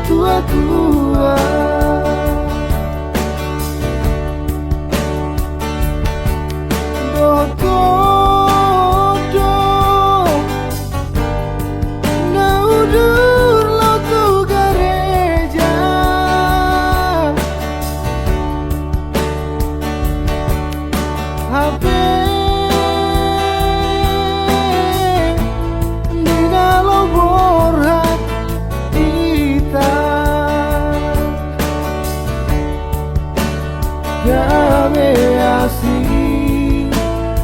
tua-tua do na udur lo tu gereja HP Nina lo borhat Game asih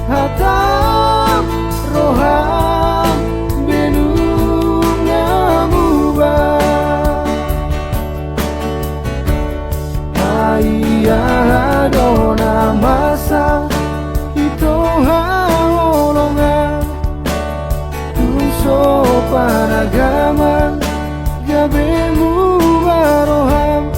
hatam roham benunga mubah ayah dona masa itu haolongan tuso panagaman gabe mubaroham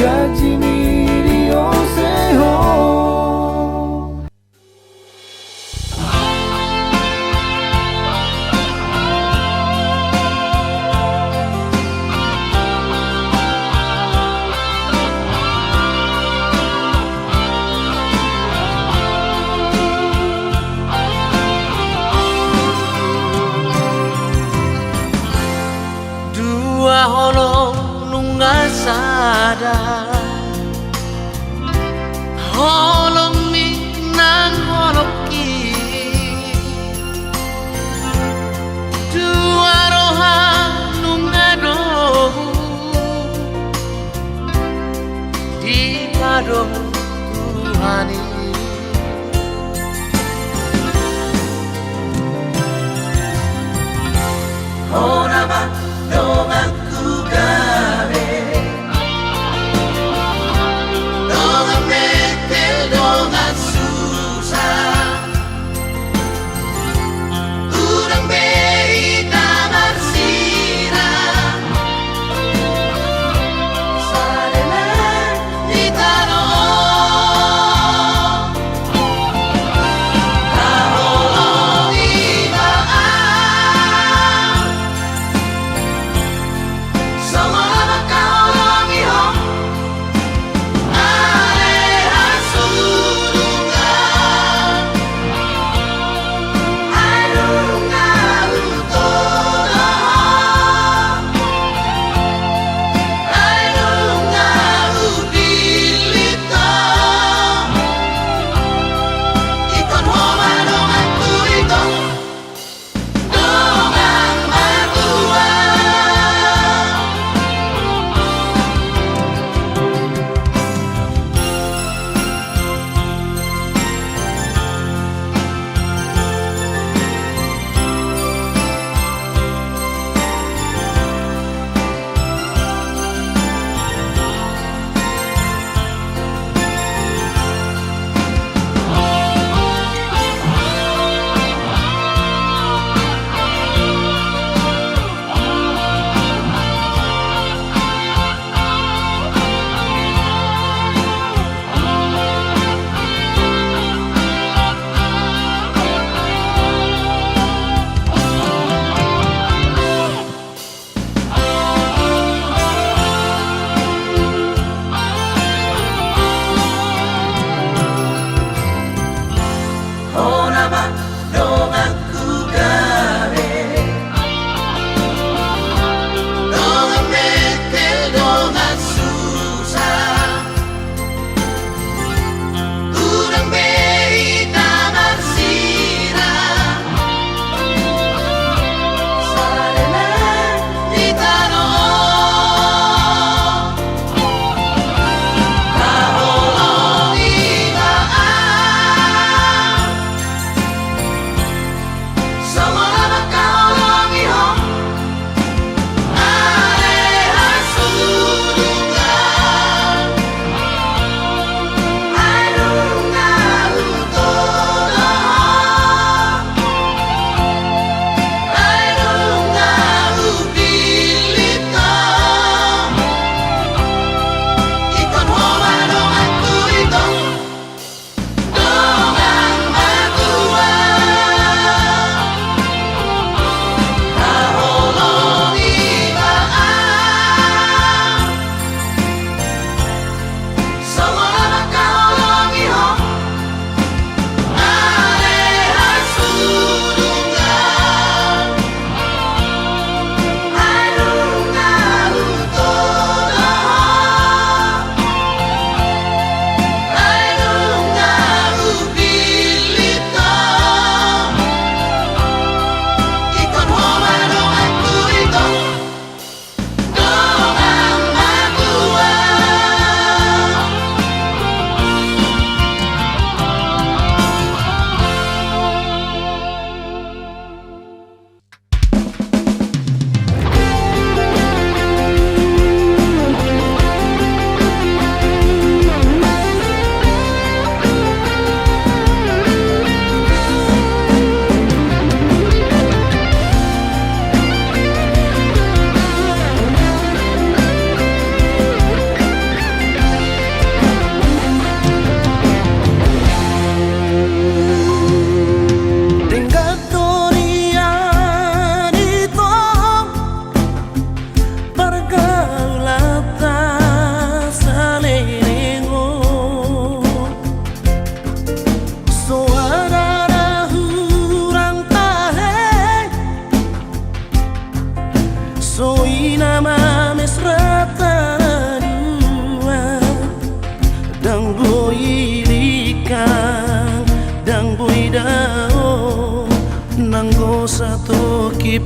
Jaji video seho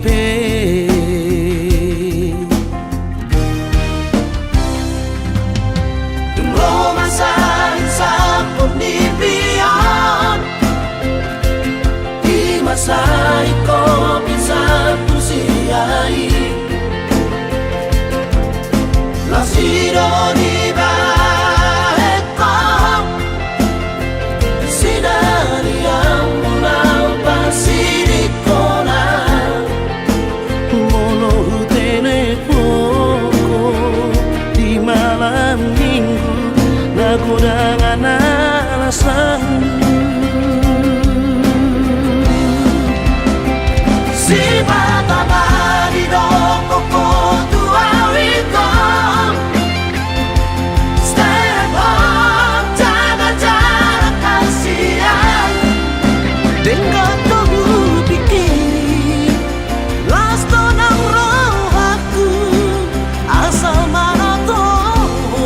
uripe Đừng romansa pagnibiyan Di masa ko pinsan tu siya'y Nacido di Baeto Sinari ang mulau pasirik ko na Molo telepon di malam minggu Nakurangan alasan Si mata marido ko po tuawin Stand up, jaga-jaga kasihan Dengan kau pikir Lasto ng roh aku Asal mana tahu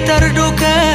terduga